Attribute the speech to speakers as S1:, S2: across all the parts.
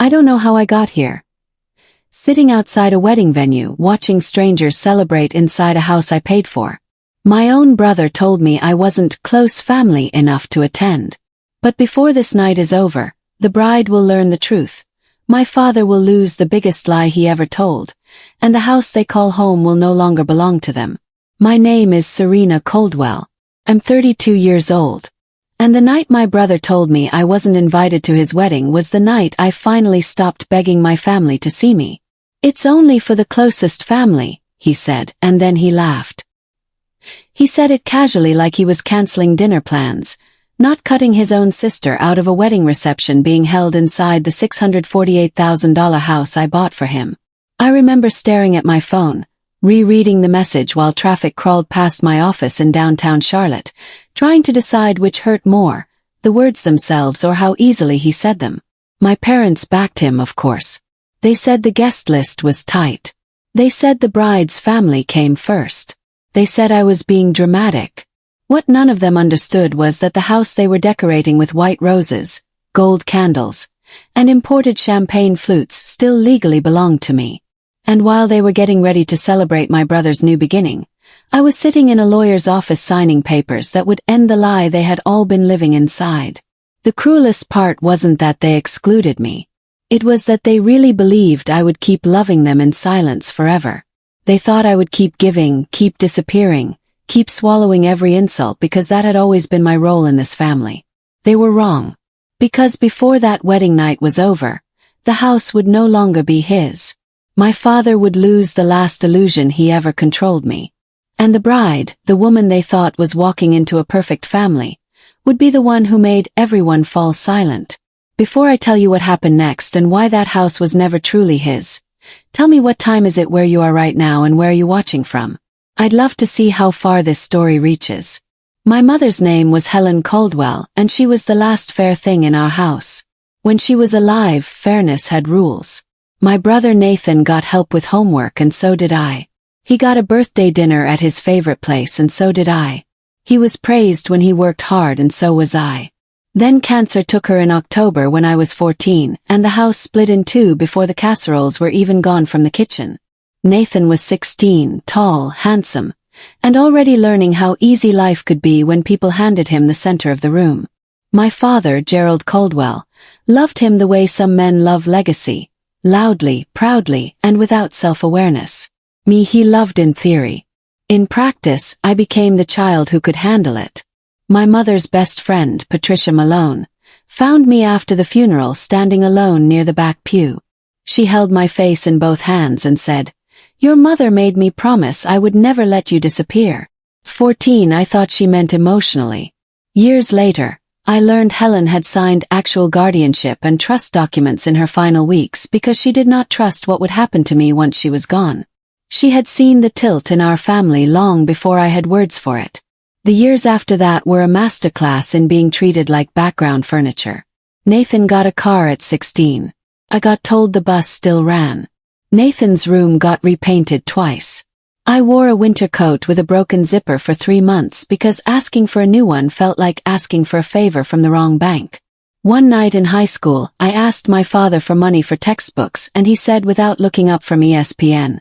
S1: I don't know how I got here. Sitting outside a wedding venue, watching strangers celebrate inside a house I paid for. My own brother told me I wasn't close family enough to attend. But before this night is over, the bride will learn the truth. My father will lose the biggest lie he ever told, and the house they call home will no longer belong to them. My name is Serena Coldwell. I'm 32 years old. And the night my brother told me I wasn't invited to his wedding was the night I finally stopped begging my family to see me. It's only for the closest family, he said, and then he laughed. He said it casually like he was canceling dinner plans, not cutting his own sister out of a wedding reception being held inside the $648,000 house I bought for him. I remember staring at my phone, rereading the message while traffic crawled past my office in downtown Charlotte, trying to decide which hurt more, the words themselves or how easily he said them. My parents backed him, of course. They said the guest list was tight. They said the bride's family came first. They said I was being dramatic. What none of them understood was that the house they were decorating with white roses, gold candles, and imported champagne flutes still legally belonged to me. And while they were getting ready to celebrate my brother's new beginning, I was sitting in a lawyer's office signing papers that would end the lie they had all been living inside. The cruelest part wasn't that they excluded me. It was that they really believed I would keep loving them in silence forever. They thought I would keep giving, keep disappearing, keep swallowing every insult because that had always been my role in this family. They were wrong. Because before that wedding night was over, the house would no longer be his. My father would lose the last illusion he ever controlled me. And the bride, the woman they thought was walking into a perfect family, would be the one who made everyone fall silent. Before I tell you what happened next and why that house was never truly his, tell me what time is it where you are right now and where are you watching from? I'd love to see how far this story reaches. My mother's name was Helen Caldwell, and she was the last fair thing in our house. When she was alive, fairness had rules. My brother Nathan got help with homework and so did I. He got a birthday dinner at his favorite place and so did I. He was praised when he worked hard and so was I. Then cancer took her in October when I was 14, and the house split in two before the casseroles were even gone from the kitchen. Nathan was 16, tall, handsome, and already learning how easy life could be when people handed him the center of the room. My father, Gerald Caldwell, loved him the way some men love legacy, loudly, proudly, and without self-awareness. Me he loved in theory. In practice, I became the child who could handle it. My mother's best friend, Patricia Malone, found me after the funeral standing alone near the back pew. She held my face in both hands and said, "Your mother made me promise I would never let you disappear." 14, I thought she meant emotionally. Years later, I learned Helen had signed actual guardianship and trust documents in her final weeks because she did not trust what would happen to me once she was gone. She had seen the tilt in our family long before I had words for it. The years after that were a masterclass in being treated like background furniture. Nathan got a car at 16. I got told the bus still ran. Nathan's room got repainted twice. I wore a winter coat with a broken zipper for 3 months because asking for a new one felt like asking for a favor from the wrong bank. One night in high school, I asked my father for money for textbooks and he said without looking up from ESPN,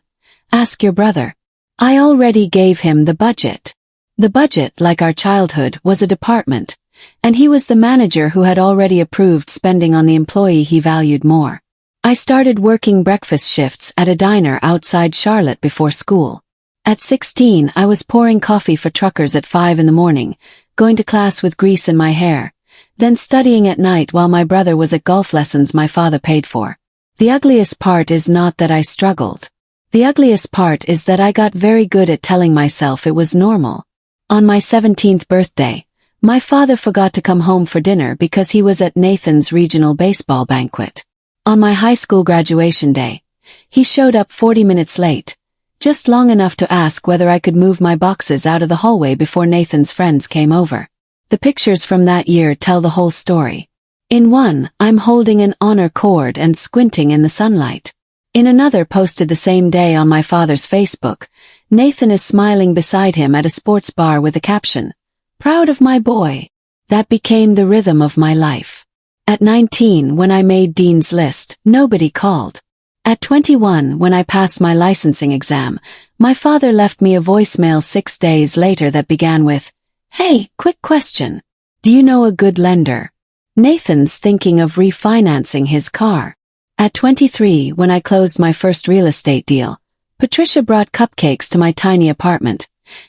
S1: "Ask your brother." I already gave him the budget. The budget, like our childhood, was a department, and he was the manager who had already approved spending on the employee he valued more. I started working breakfast shifts at a diner outside Charlotte before school. At 16, I was pouring coffee for truckers at 5 in the morning, going to class with grease in my hair, then studying at night while my brother was at golf lessons my father paid for. The ugliest part is not that I struggled. The ugliest part is that I got very good at telling myself it was normal. On my 17th birthday, my father forgot to come home for dinner because he was at Nathan's regional baseball banquet. On my high school graduation day, he showed up 40 minutes late, just long enough to ask whether I could move my boxes out of the hallway before Nathan's friends came over. The pictures from that year tell the whole story. In one, I'm holding an honor cord and squinting in the sunlight. In another, posted the same day on my father's Facebook, Nathan is smiling beside him at a sports bar with the caption, "Proud of my boy." That became the rhythm of my life. At 19, when I made Dean's List, nobody called. At 21, when I passed my licensing exam, my father left me a voicemail 6 days later that began with, "Hey, quick question. Do you know a good lender? Nathan's thinking of refinancing his car." At 23, when I closed my first real estate deal, Patricia brought cupcakes to my tiny apartment,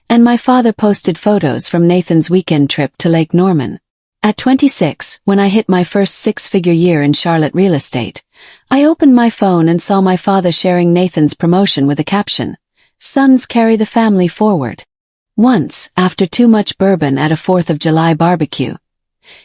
S1: and my father posted photos from Nathan's weekend trip to Lake Norman. At 26, when I hit my first six-figure year in Charlotte real estate, I opened my phone and saw my father sharing Nathan's promotion with a caption, "Sons carry the family forward." Once, after too much bourbon at a 4th of July barbecue,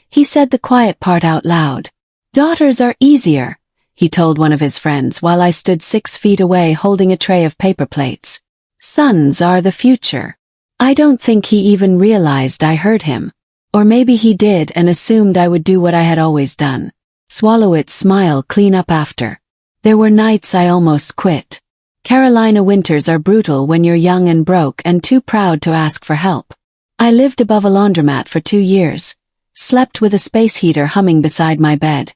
S1: he said the quiet part out loud. "Daughters are easier," he told one of his friends while I stood 6 feet away holding a tray of paper plates. "Sons are the future." I don't think he even realized I heard him. Or maybe he did and assumed I would do what I had always done. Swallow it, smile, clean up after. There were nights I almost quit. Carolina winters are brutal when you're young and broke and too proud to ask for help. I lived above a laundromat for 2 years, slept with a space heater humming beside my bed,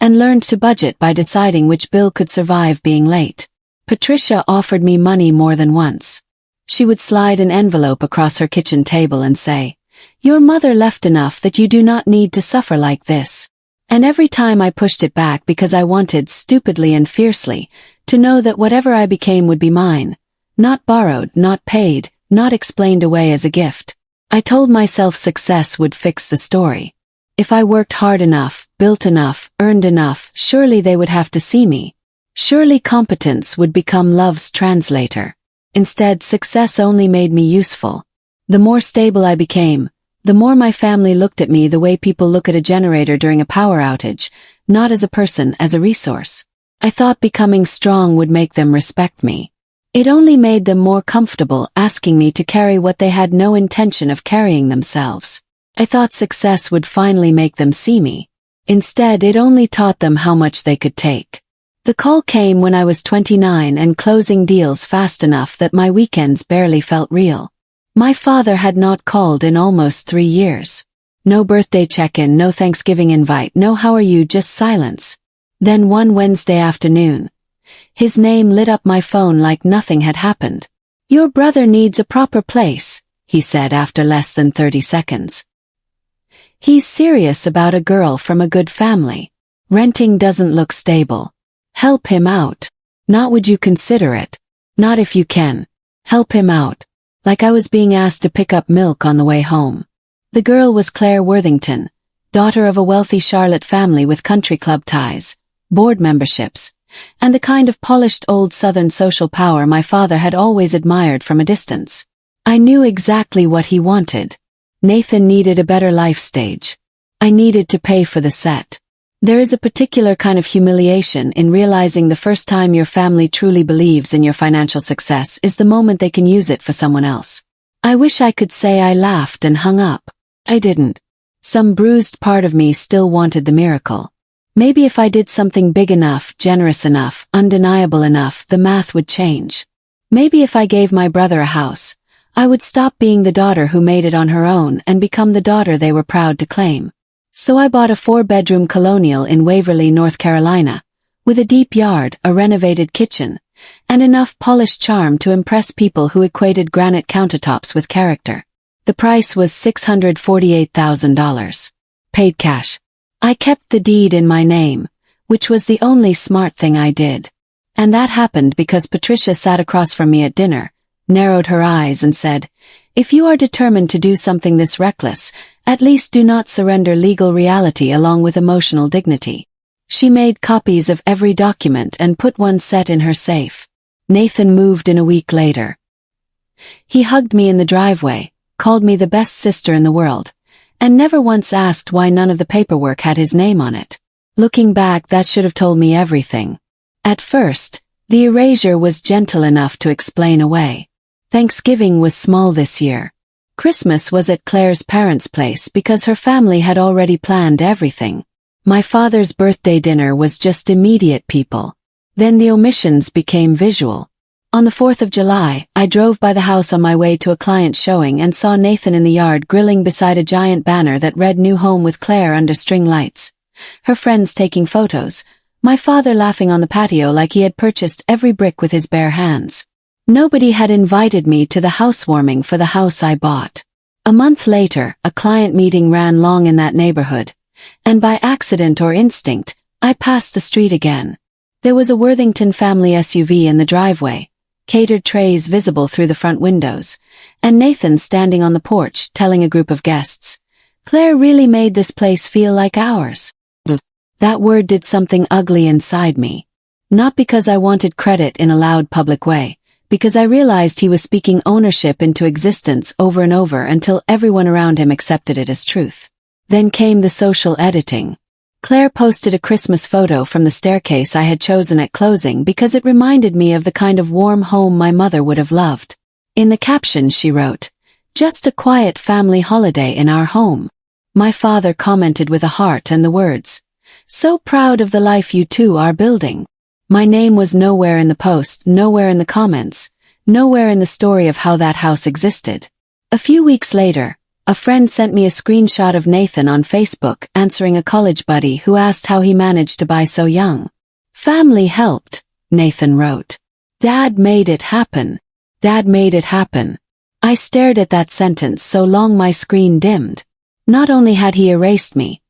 S1: and learned to budget by deciding which bill could survive being late. Patricia offered me money more than once. She would slide an envelope across her kitchen table and say, "Your mother left enough that you do not need to suffer like this." And every time I pushed it back because I wanted, stupidly and fiercely, to know that whatever I became would be mine. Not borrowed, not paid, not explained away as a gift. I told myself success would fix the story. If I worked hard enough, built enough, earned enough, surely they would have to see me. Surely competence would become love's translator. Instead, success only made me useful. The more stable I became, the more my family looked at me the way people look at a generator during a power outage, not as a person, as a resource. I thought becoming strong would make them respect me. It only made them more comfortable asking me to carry what they had no intention of carrying themselves. I thought success would finally make them see me. Instead, it only taught them how much they could take. The call came when I was 29 and closing deals fast enough that my weekends barely felt real. My father had not called in almost 3 years. No birthday check-in, no Thanksgiving invite, no how are you, just silence. Then one Wednesday afternoon, his name lit up my phone like nothing had happened. "Your brother needs a proper place," he said after less than 30 seconds. "He's serious about a girl from a good family. Renting doesn't look stable. Help him out. Not would you consider it? Not if you can. Help him out." Like I was being asked to pick up milk on the way home. The girl was Claire Worthington, daughter of a wealthy Charlotte family with country club ties, board memberships, and the kind of polished old Southern social power my father had always admired from a distance. I knew exactly what he wanted. Nathan needed a better life stage. I needed to pay for the set. There is a particular kind of humiliation in realizing the first time your family truly believes in your financial success is the moment they can use it for someone else. I wish I could say I laughed and hung up. I didn't. Some bruised part of me still wanted the miracle. Maybe if I did something big enough, generous enough, undeniable enough, the math would change. Maybe if I gave my brother a house, I would stop being the daughter who made it on her own and become the daughter they were proud to claim. So I bought a 4-bedroom colonial in Waverly, North Carolina, with a deep yard, a renovated kitchen, and enough polished charm to impress people who equated granite countertops with character. The price was $648,000. Paid cash. I kept the deed in my name, which was the only smart thing I did. And that happened because Patricia sat across from me at dinner, narrowed her eyes and said, "If you are determined to do something this reckless, at least do not surrender legal reality along with emotional dignity." She made copies of every document and put one set in her safe. Nathan moved in a week later. He hugged me in the driveway, called me the best sister in the world, and never once asked why none of the paperwork had his name on it. Looking back, that should have told me everything. At first, the erasure was gentle enough to explain away. Thanksgiving was small this year. Christmas was at Claire's parents' place because her family had already planned everything. My father's birthday dinner was just immediate people. Then the omissions became visual. On the 4th of July, I drove by the house on my way to a client showing and saw Nathan in the yard grilling beside a giant banner that read "New Home with Claire" under string lights. her friends taking photos, my father laughing on the patio like he had purchased every brick with his bare hands. Nobody had invited me to the housewarming for the house I bought. A month later, a client meeting ran long in that neighborhood, and by accident or instinct, I passed the street again. There was a Worthington family SUV in the driveway, catered trays visible through the front windows, and Nathan standing on the porch telling a group of guests, "Claire really made this place feel like ours." That word did something ugly inside me. Not because I wanted credit in a loud public way, because I realized he was speaking ownership into existence over and over until everyone around him accepted it as truth. Then came the social editing. Claire posted a Christmas photo from the staircase I had chosen at closing because it reminded me of the kind of warm home my mother would have loved. In the caption she wrote, "Just a quiet family holiday in our home." My father commented with a heart and the words, "So proud of the life you two are building." My name was nowhere in the post, nowhere in the comments, nowhere in the story of how that house existed. A few weeks later, a friend sent me a screenshot of Nathan on Facebook answering a college buddy who asked how he managed to buy so young. "Family helped," Nathan wrote. "Dad made it happen. Dad made it happen." I stared at that sentence so long my screen dimmed. Not only had he erased me,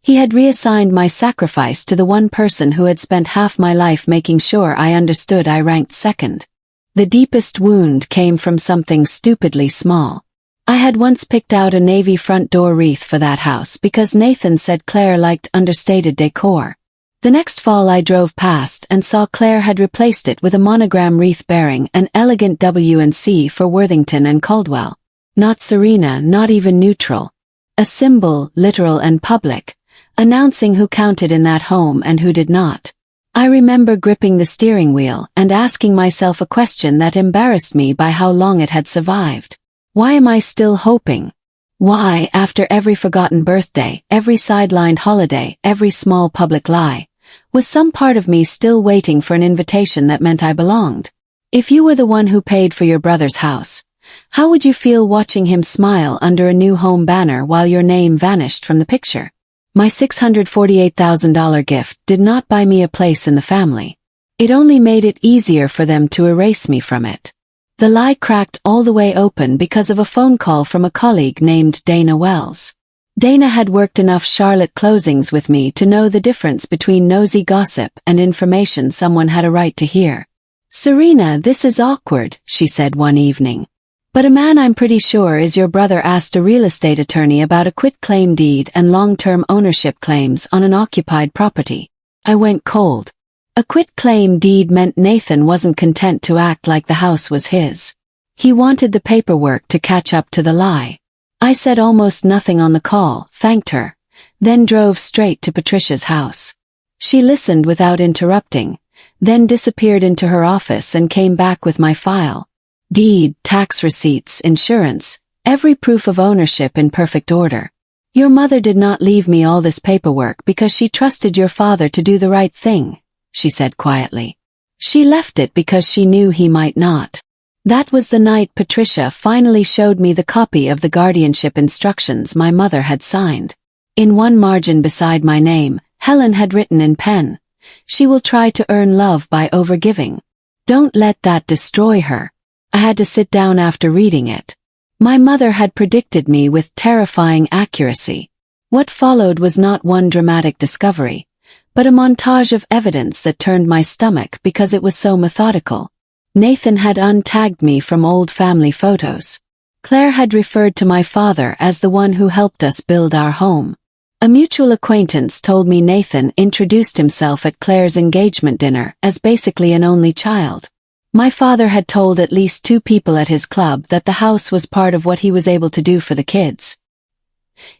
S1: he had reassigned my sacrifice to the one person who had spent half my life making sure I understood I ranked second. The deepest wound came from something stupidly small. I had once picked out a navy front door wreath for that house because Nathan said Claire liked understated decor. The next fall I drove past and saw Claire had replaced it with a monogram wreath bearing an elegant W&C for Worthington and Caldwell. Not Serena, not even neutral. A symbol, literal and public, announcing who counted in that home and who did not. I remember gripping the steering wheel and asking myself a question that embarrassed me by how long it had survived. Why am I still hoping? Why, after every forgotten birthday, every sidelined holiday, every small public lie, was some part of me still waiting for an invitation that meant I belonged? If you were the one who paid for your brother's house, how would you feel watching him smile under a new home banner while your name vanished from the picture? My $648,000 gift did not buy me a place in the family. It only made it easier for them to erase me from it. The lie cracked all the way open because of a phone call from a colleague named Dana Wells. Dana had worked enough Charlotte closings with me to know the difference between nosy gossip and information someone had a right to hear. "Serena, this is awkward," she said one evening. "But a man I'm pretty sure is your brother asked a real estate attorney about a quitclaim deed and long-term ownership claims on an occupied property." I went cold. A quitclaim deed meant Nathan wasn't content to act like the house was his. He wanted the paperwork to catch up to the lie. I said almost nothing on the call, thanked her, then drove straight to Patricia's house. She listened without interrupting, then disappeared into her office and came back with my file. Deed, tax receipts, insurance, every proof of ownership in perfect order. "Your mother did not leave me all this paperwork because she trusted your father to do the right thing," she said quietly. "She left it because she knew he might not." That was the night Patricia finally showed me the copy of the guardianship instructions my mother had signed. In one margin beside my name, Helen had written in pen, "She will try to earn love by overgiving. Don't let that destroy her." I had to sit down after reading it. My mother had predicted me with terrifying accuracy. What followed was not one dramatic discovery, but a montage of evidence that turned my stomach because it was so methodical. Nathan had untagged me from old family photos. Claire had referred to my father as the one who helped us build our home. A mutual acquaintance told me Nathan introduced himself at Claire's engagement dinner as basically an only child. My father had told at least 2 people at his club that the house was part of what he was able to do for the kids.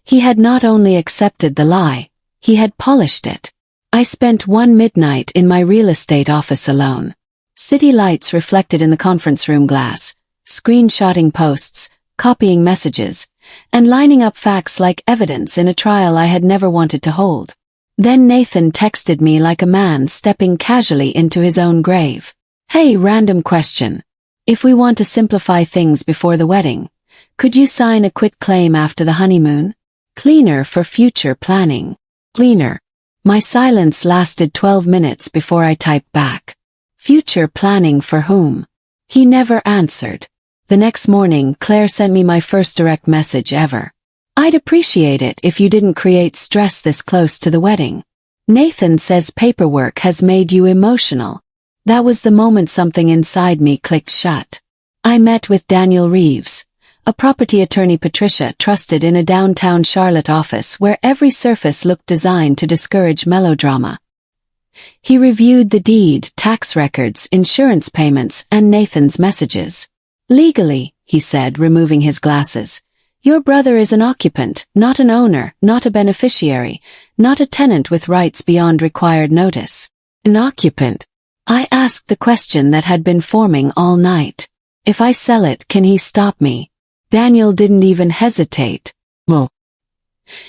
S1: He had not only accepted the lie, he had polished it. I spent one midnight in my real estate office alone. City lights reflected in the conference room glass, screenshotting posts, copying messages, and lining up facts like evidence in a trial I had never wanted to hold. Then Nathan texted me like a man stepping casually into his own grave. "Hey, random question. If we want to simplify things before the wedding, could you sign a quitclaim after the honeymoon? Cleaner for future planning." Cleaner. My silence lasted 12 minutes before I typed back. Future planning for whom? He never answered. The next morning, Claire sent me my first direct message ever. I'd appreciate it if you didn't create stress this close to the wedding. Nathan says paperwork has made you emotional. That was the moment something inside me clicked shut. I met with Daniel Reeves, a property attorney Patricia trusted in a downtown Charlotte office where every surface looked designed to discourage melodrama. He reviewed the deed, tax records, insurance payments, and Nathan's messages. Legally, he said, removing his glasses, your brother is an occupant, not an owner, not a beneficiary, not a tenant with rights beyond required notice. An occupant? I asked the question that had been forming all night. If I sell it, can he stop me? Daniel didn't even hesitate. Well,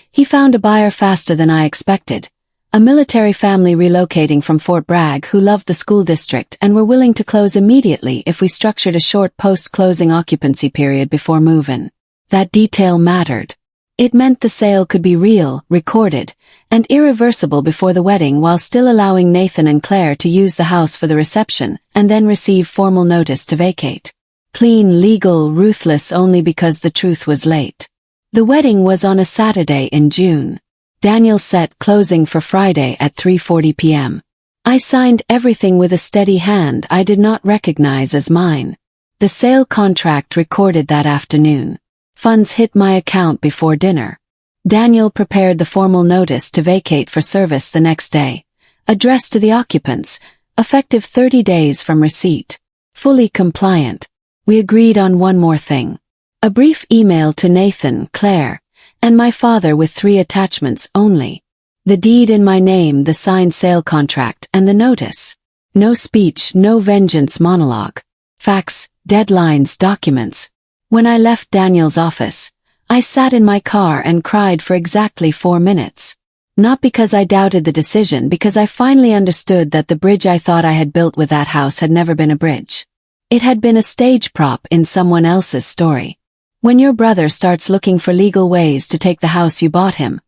S1: he found a buyer faster than I expected. A military family relocating from Fort Bragg who loved the school district and were willing to close immediately if we structured a short post-closing occupancy period before move-in. That detail mattered. It meant the sale could be real, recorded, and irreversible before the wedding while still allowing Nathan and Claire to use the house for the reception and then receive formal notice to vacate. Clean, legal, ruthless only because the truth was late. The wedding was on a Saturday in June. Daniel set closing for Friday at 3:40 p.m. I signed everything with a steady hand I did not recognize as mine. The sale contract recorded that afternoon. Funds hit my account before dinner. Daniel prepared the formal notice to vacate for service the next day, addressed to the occupants, effective 30 days from receipt. Fully compliant. We agreed on one more thing. A brief email to Nathan, Claire, and my father with 3 attachments only. The deed in my name, the signed sale contract, and the notice. No speech, no vengeance monologue. Facts, deadlines, documents. When I left Daniel's office, I sat in my car and cried for exactly 4 minutes. Not because I doubted the decision, because I finally understood that the bridge I thought I had built with that house had never been a bridge. It had been a stage prop in someone else's story. When your brother starts looking for legal ways to take the house you bought him,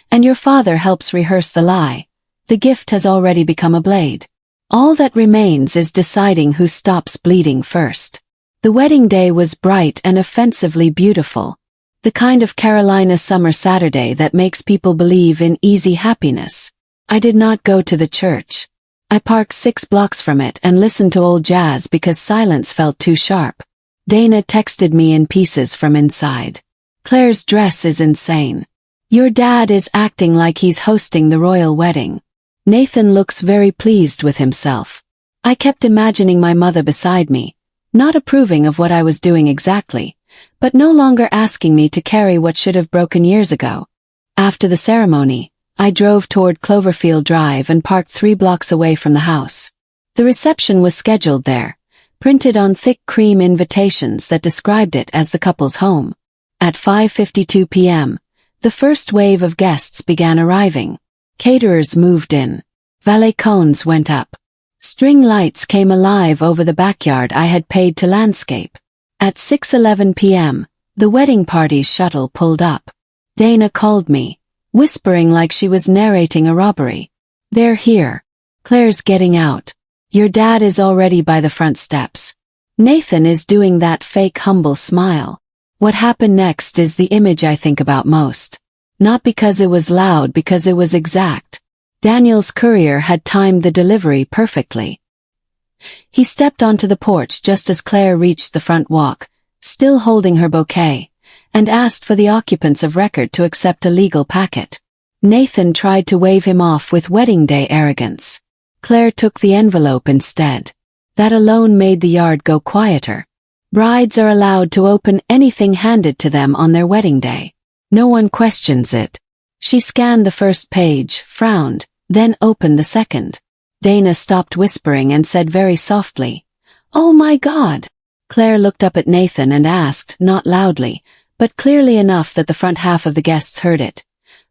S1: and your father helps rehearse the lie, the gift has already become a blade. All that remains is deciding who stops bleeding first. The wedding day was bright and offensively beautiful. The kind of Carolina summer Saturday that makes people believe in easy happiness. I did not go to the church. I parked 6 blocks from it and listened to old jazz because silence felt too sharp. Dana texted me in pieces from inside. Claire's dress is insane. Your dad is acting like he's hosting the royal wedding. Nathan looks very pleased with himself. I kept imagining my mother beside me, not approving of what I was doing exactly, but no longer asking me to carry what should have broken years ago. After the ceremony, I drove toward Cloverfield Drive and parked 3 blocks away from the house. The reception was scheduled there, printed on thick cream invitations that described it as the couple's home. At 5:52 p.m., the first wave of guests began arriving. Caterers moved in. Valet cones went up. String lights came alive over the backyard I had paid to landscape. At 6:11 p.m., the wedding party's shuttle pulled up. Dana called me, whispering like she was narrating a robbery. They're here. Claire's getting out. Your dad is already by the front steps. Nathan is doing that fake humble smile. What happened next is the image I think about most. Not because it was loud, because it was exact. Daniel's courier had timed the delivery perfectly. He stepped onto the porch just as Claire reached the front walk, still holding her bouquet, and asked for the occupants of record to accept a legal packet. Nathan tried to wave him off with wedding day arrogance. Claire took the envelope instead. That alone made the yard go quieter. Brides are allowed to open anything handed to them on their wedding day. No one questions it. She scanned the first page, frowned, then opened the second. Dana stopped whispering and said very softly, "Oh my God." Claire looked up at Nathan and asked, not loudly, but clearly enough that the front half of the guests heard it,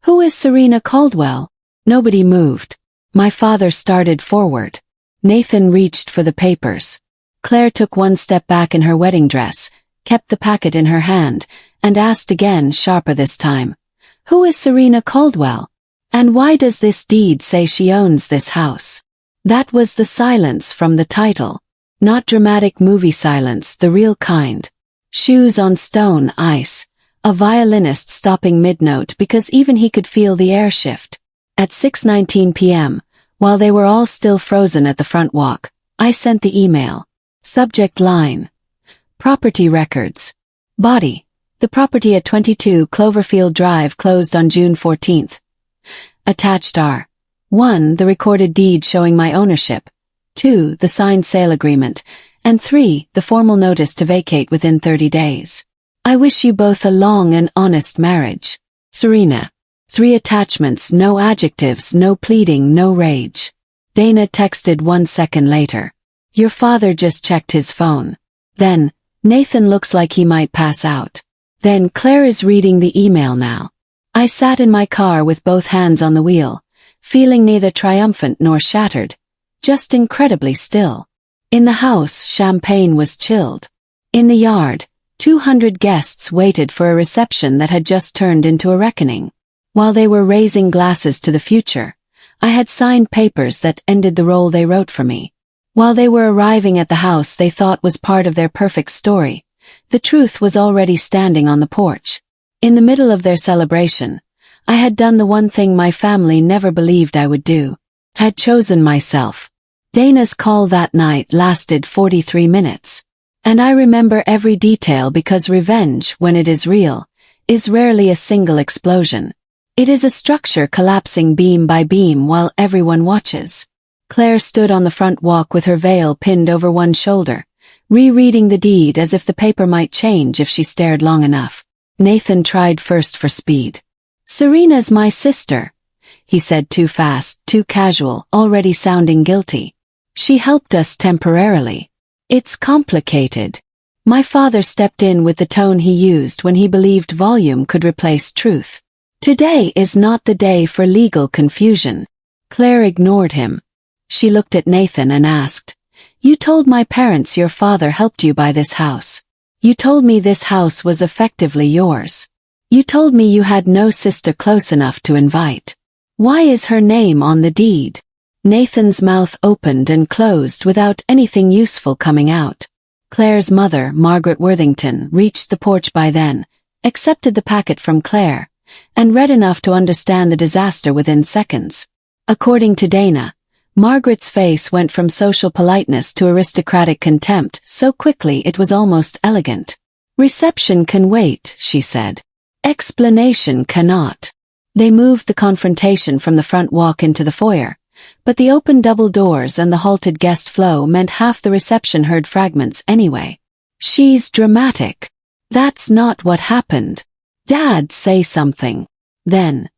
S1: "Who is Serena Caldwell?" Nobody moved. My father started forward. Nathan reached for the papers. Claire took one step back in her wedding dress, kept the packet in her hand, and asked again, sharper this time, "Who is Serena Caldwell?" And why does this deed say she owns this house? That was the silence from the title. Not dramatic movie silence, the real kind. Shoes on stone ice. A violinist stopping mid-note because even he could feel the air shift. At 6:19 p.m., while they were all still frozen at the front walk, I sent the email. Subject line. Property records. Body. The property at 22 Cloverfield Drive closed on June 14th. Attached are 1. The recorded deed showing my ownership, 2. The signed sale agreement, and 3. The formal notice to vacate within 30 days. I wish you both a long and honest marriage. Serena. 3 attachments, no adjectives, no pleading, no rage. Dana texted 1 second later. Your father just checked his phone. Then, Nathan looks like he might pass out. Then Claire is reading the email now. I sat in my car with both hands on the wheel, feeling neither triumphant nor shattered, just incredibly still. In the house, champagne was chilled. In the yard, 200 guests waited for a reception that had just turned into a reckoning. While they were raising glasses to the future, I had signed papers that ended the role they wrote for me. While they were arriving at the house they thought was part of their perfect story, the truth was already standing on the porch. In the middle of their celebration, I had done the one thing my family never believed I would do. Had chosen myself. Dana's call that night lasted 43 minutes. And I remember every detail because revenge, when it is real, is rarely a single explosion. It is a structure collapsing beam by beam while everyone watches. Claire stood on the front walk with her veil pinned over one shoulder, rereading the deed as if the paper might change if she stared long enough. Nathan tried first for speed. Serena's my sister, he said too fast, too casual, already sounding guilty. She helped us temporarily. It's complicated. My father stepped in with the tone he used when he believed volume could replace truth. Today is not the day for legal confusion. Claire ignored him. She looked at Nathan and asked, You told my parents your father helped you buy this house. You told me this house was effectively yours. You told me you had no sister close enough to invite. Why is her name on the deed? Nathan's mouth opened and closed without anything useful coming out. Claire's mother, Margaret Worthington, reached the porch by then, accepted the packet from Claire, and read enough to understand the disaster within seconds. According to Dana, Margaret's face went from social politeness to aristocratic contempt so quickly it was almost elegant. Reception can wait, she said. Explanation cannot. They moved the confrontation from the front walk into the foyer, but the open double doors and the halted guest flow meant half the reception heard fragments anyway. She's dramatic. That's not what happened. Dad, say something. Then,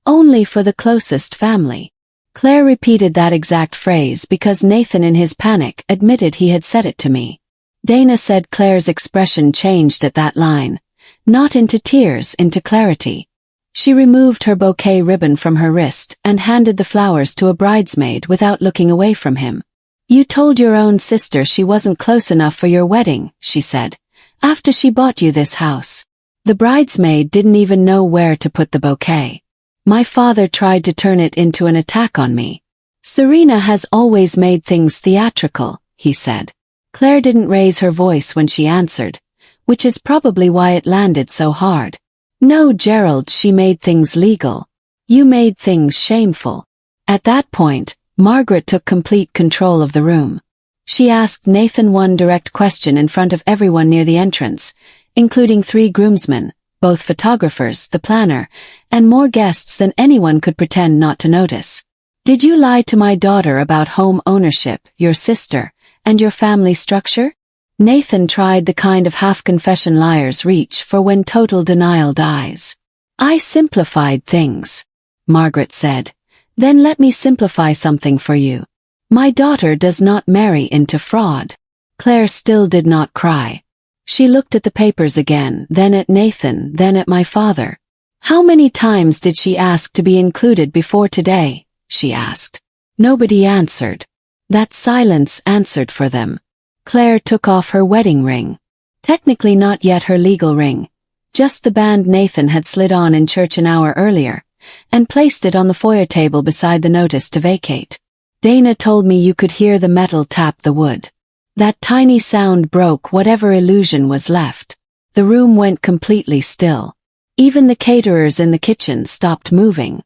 S1: only for the closest family. Claire repeated that exact phrase because Nathan in his panic admitted he had said it to me. Dana said Claire's expression changed at that line, not into tears, into clarity. She removed her bouquet ribbon from her wrist and handed the flowers to a bridesmaid without looking away from him. You told your own sister she wasn't close enough for your wedding, she said, after she bought you this house. The bridesmaid didn't even know where to put the bouquet. My father tried to turn it into an attack on me. Serena has always made things theatrical, he said. Claire didn't raise her voice when she answered, which is probably why it landed so hard. No, Gerald, she made things legal. You made things shameful. At that point, Margaret took complete control of the room. She asked Nathan one direct question in front of everyone near the entrance, including 3 groomsmen, both photographers, the planner, and more guests than anyone could pretend not to notice. Did you lie to my daughter about home ownership, your sister, and your family structure? Nathan tried the kind of half-confession liars reach for when total denial dies. I simplified things, Margaret said. Then let me simplify something for you. My daughter does not marry into fraud. Claire still did not cry. She looked at the papers again, then at Nathan, then at my father. How many times did she ask to be included before today? She asked. Nobody answered. That silence answered for them. Claire took off her wedding ring. Technically not yet her legal ring. Just the band Nathan had slid on in church an hour earlier, and placed it on the foyer table beside the notice to vacate. Dana told me you could hear the metal tap the wood. That tiny sound broke whatever illusion was left. The room went completely still. Even the caterers in the kitchen stopped moving.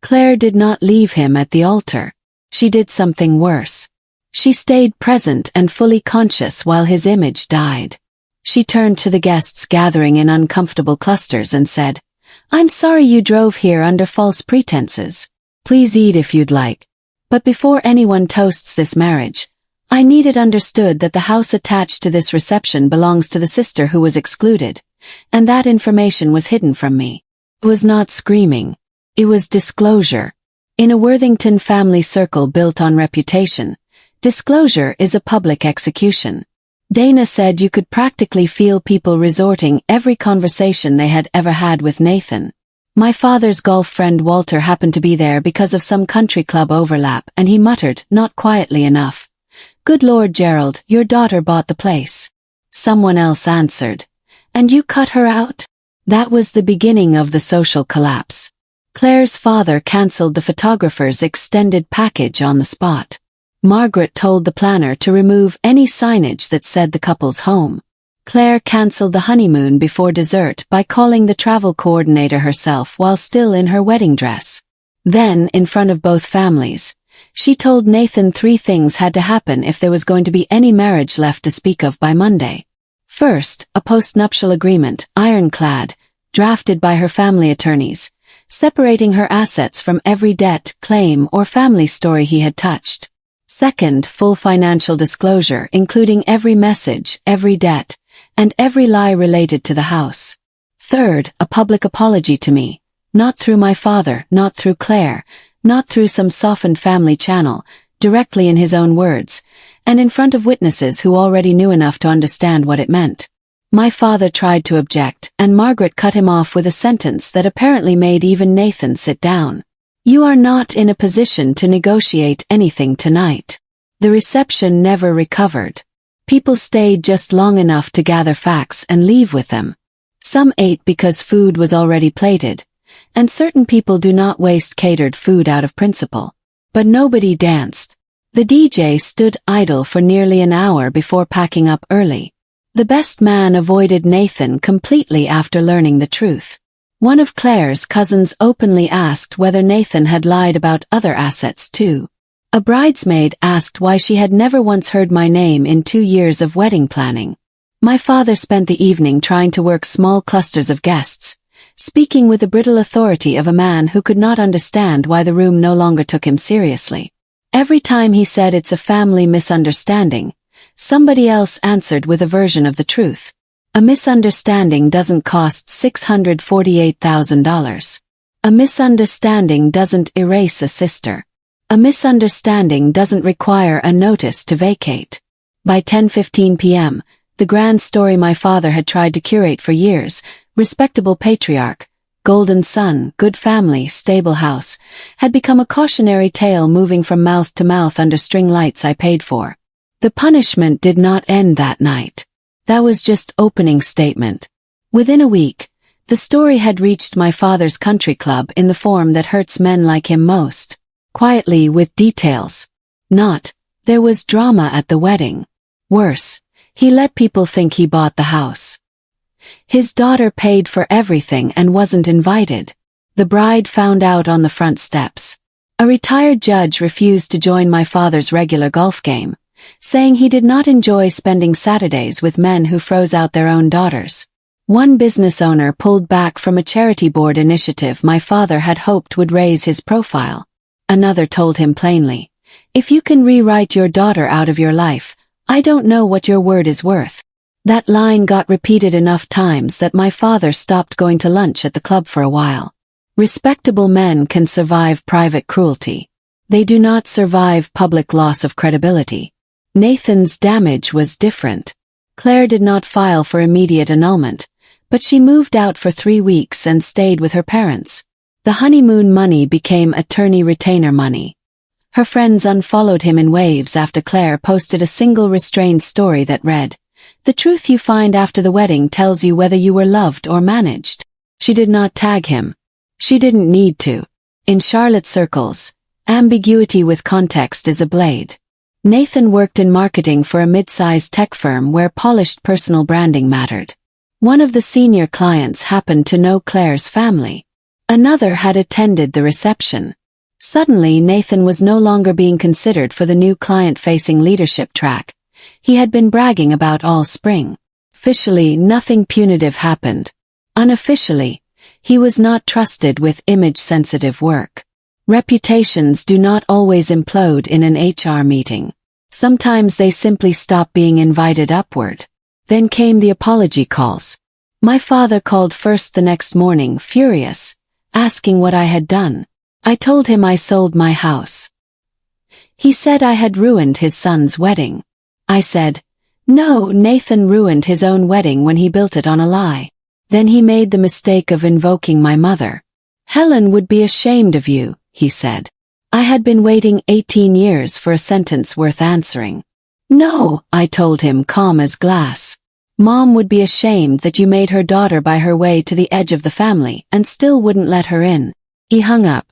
S1: Claire did not leave him at the altar. She did something worse. She stayed present and fully conscious while his image died. She turned to the guests gathering in uncomfortable clusters and said, "I'm sorry you drove here under false pretenses. Please eat if you'd like. But before anyone toasts this marriage, I need it understood that the house attached to this reception belongs to the sister who was excluded, and that information was hidden from me." It was not screaming. It was disclosure. In a Worthington family circle built on reputation, disclosure is a public execution. Dana said you could practically feel people resorting every conversation they had ever had with Nathan. My father's golf friend Walter happened to be there because of some country club overlap, and he muttered, not quietly enough, "Good Lord, Gerald, your daughter bought the place." Someone else answered, "And you cut her out?" That was the beginning of the social collapse. Claire's father cancelled the photographer's extended package on the spot. Margaret told the planner to remove any signage that said the couple's home. Claire cancelled the honeymoon before dessert by calling the travel coordinator herself while still in her wedding dress. Then, in front of both families, she told Nathan 3 things had to happen if there was going to be any marriage left to speak of by Monday. First, a post-nuptial agreement, ironclad, drafted by her family attorneys, separating her assets from every debt, claim, or family story he had touched. Second, full financial disclosure, including every message, every debt, and every lie related to the house. Third, a public apology to me, not through my father, not through Claire, not through some softened family channel, directly in his own words, and in front of witnesses who already knew enough to understand what it meant. My father tried to object, and Margaret cut him off with a sentence that apparently made even Nathan sit down. "You are not in a position to negotiate anything tonight." The reception never recovered. People stayed just long enough to gather facts and leave with them. Some ate because food was already plated, and certain people do not waste catered food out of principle. But nobody danced. The DJ stood idle for nearly an hour before packing up early. The best man avoided Nathan completely after learning the truth. One of Claire's cousins openly asked whether Nathan had lied about other assets too. A bridesmaid asked why she had never once heard my name in 2 years of wedding planning. My father spent the evening trying to work small clusters of guests, speaking with the brittle authority of a man who could not understand why the room no longer took him seriously. Every time he said it's a family misunderstanding, somebody else answered with a version of the truth. A misunderstanding doesn't cost $648,000. A misunderstanding doesn't erase a sister. A misunderstanding doesn't require a notice to vacate. By 10:15 p.m., the grand story my father had tried to curate for years, respectable patriarch, golden son, good family, stable house, had become a cautionary tale moving from mouth to mouth under string lights I paid for. The punishment did not end that night. That was just opening statement. Within a week, the story had reached my father's country club in the form that hurts men like him most. Quietly with details. Not, there was drama at the wedding. Worse, he let people think he bought the house. His daughter paid for everything and wasn't invited. The bride found out on the front steps. A retired judge refused to join my father's regular golf game, saying he did not enjoy spending Saturdays with men who froze out their own daughters. One business owner pulled back from a charity board initiative my father had hoped would raise his profile. Another told him plainly, "If you can rewrite your daughter out of your life, I don't know what your word is worth." That line got repeated enough times that my father stopped going to lunch at the club for a while. Respectable men can survive private cruelty. They do not survive public loss of credibility. Nathan's damage was different. Claire did not file for immediate annulment, but she moved out for 3 weeks and stayed with her parents. The honeymoon money became attorney retainer money. Her friends unfollowed him in waves after Claire posted a single restrained story that read, "The truth you find after the wedding tells you whether you were loved or managed." She did not tag him. She didn't need to. In Charlotte circles, ambiguity with context is a blade. Nathan worked in marketing for a mid-sized tech firm where polished personal branding mattered. One of the senior clients happened to know Claire's family. Another had attended the reception. Suddenly, Nathan was no longer being considered for the new client-facing leadership track he had been bragging about all spring. Officially, nothing punitive happened. Unofficially, he was not trusted with image-sensitive work. Reputations do not always implode in an HR meeting. Sometimes they simply stop being invited upward. Then came the apology calls. My father called first the next morning, furious, asking what I had done. I told him I sold my house. He said I had ruined his son's wedding. I said, no, Nathan ruined his own wedding when he built it on a lie. Then he made the mistake of invoking my mother. Helen would be ashamed of you, he said. I had been waiting 18 years for a sentence worth answering. No, I told him, calm as glass. Mom would be ashamed that you made her daughter buy her way to the edge of the family and still wouldn't let her in. He hung up.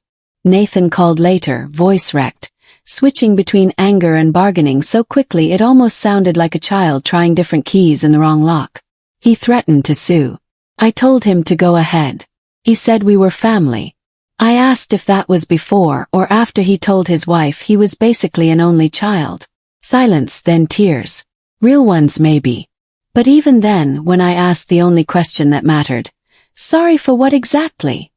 S1: Nathan called later, voice wrecked, switching between anger and bargaining so quickly it almost sounded like a child trying different keys in the wrong lock. He threatened to sue. I told him to go ahead. He said we were family. I asked if that was before or after he told his wife he was basically an only child. Silence, then tears. Real ones maybe. But even then, when I asked the only question that mattered, sorry for what exactly?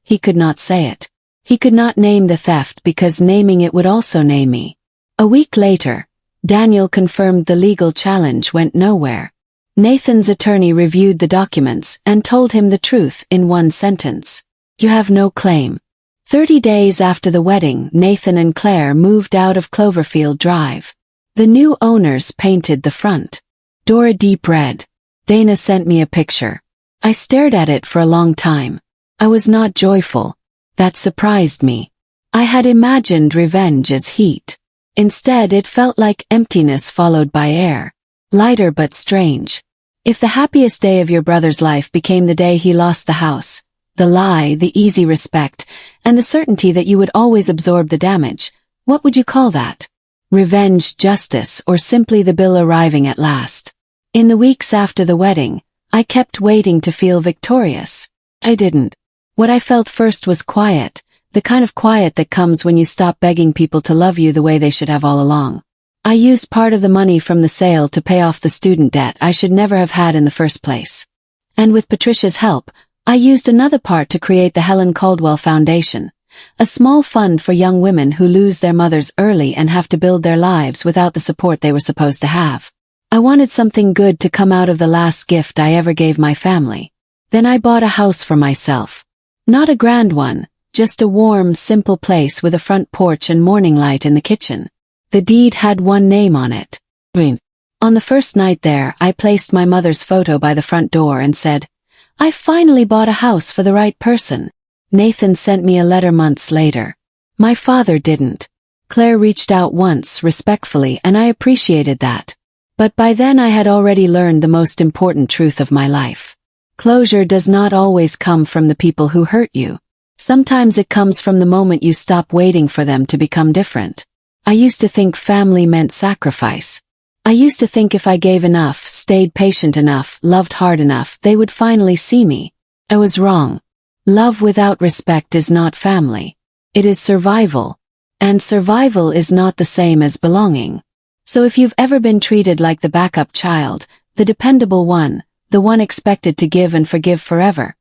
S1: He could not say it. He could not name the theft because naming it would also name me. A week later, Daniel confirmed the legal challenge went nowhere. Nathan's attorney reviewed the documents and told him the truth in one sentence. You have no claim. 30 days after the wedding, Nathan and Claire moved out of Cloverfield Drive. The new owners painted the front door a deep red. Dana sent me a picture. I stared at it for a long time. I was not joyful. That surprised me. I had imagined revenge as heat. Instead, it felt like emptiness followed by air. Lighter but strange. If the happiest day of your brother's life became the day he lost the house, the lie, the easy respect, and the certainty that you would always absorb the damage, what would you call that? Revenge, justice, or simply the bill arriving at last? In the weeks after the wedding, I kept waiting to feel victorious. I didn't. What I felt first was quiet, the kind of quiet that comes when you stop begging people to love you the way they should have all along. I used part of the money from the sale to pay off the student debt I should never have had in the first place. And with Patricia's help, I used another part to create the Helen Caldwell Foundation, a small fund for young women who lose their mothers early and have to build their lives without the support they were supposed to have. I wanted something good to come out of the last gift I ever gave my family. Then I bought a house for myself. Not a grand one, just a warm, simple place with a front porch and morning light in the kitchen. The deed had one name on it. On the first night there, I placed my mother's photo by the front door and said, I finally bought a house for the right person. Nathan sent me a letter months later. My father didn't. Claire reached out once, respectfully, and I appreciated that. But by then I had already learned the most important truth of my life. Closure does not always come from the people who hurt you. Sometimes it comes from the moment you stop waiting for them to become different. I used to think family meant sacrifice. I used to think if I gave enough, stayed patient enough, loved hard enough, they would finally see me. I was wrong. Love without respect is not family. It is survival. And survival is not the same as belonging. So if you've ever been treated like the backup child, the dependable one, the one expected to give and forgive forever,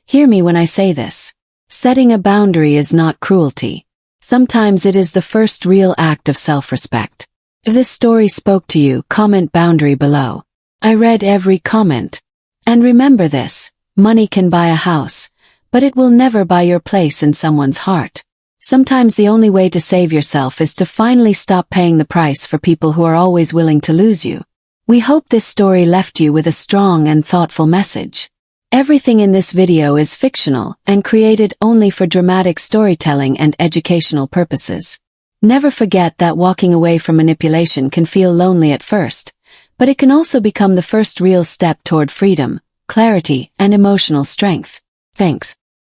S1: hear me when I say this. Setting a boundary is not cruelty. Sometimes it is the first real act of self-respect. If this story spoke to you, comment boundary below. I read every comment. And remember this, money can buy a house, but it will never buy your place in someone's heart. Sometimes the only way to save yourself is to finally stop paying the price for people who are always willing to lose you. We hope this story left you with a strong and thoughtful message. Everything in this video is fictional and created only for dramatic storytelling and educational purposes. Never forget that walking away from manipulation can feel lonely at first, but it can also become the first real step toward freedom, clarity, and emotional strength. Thanks.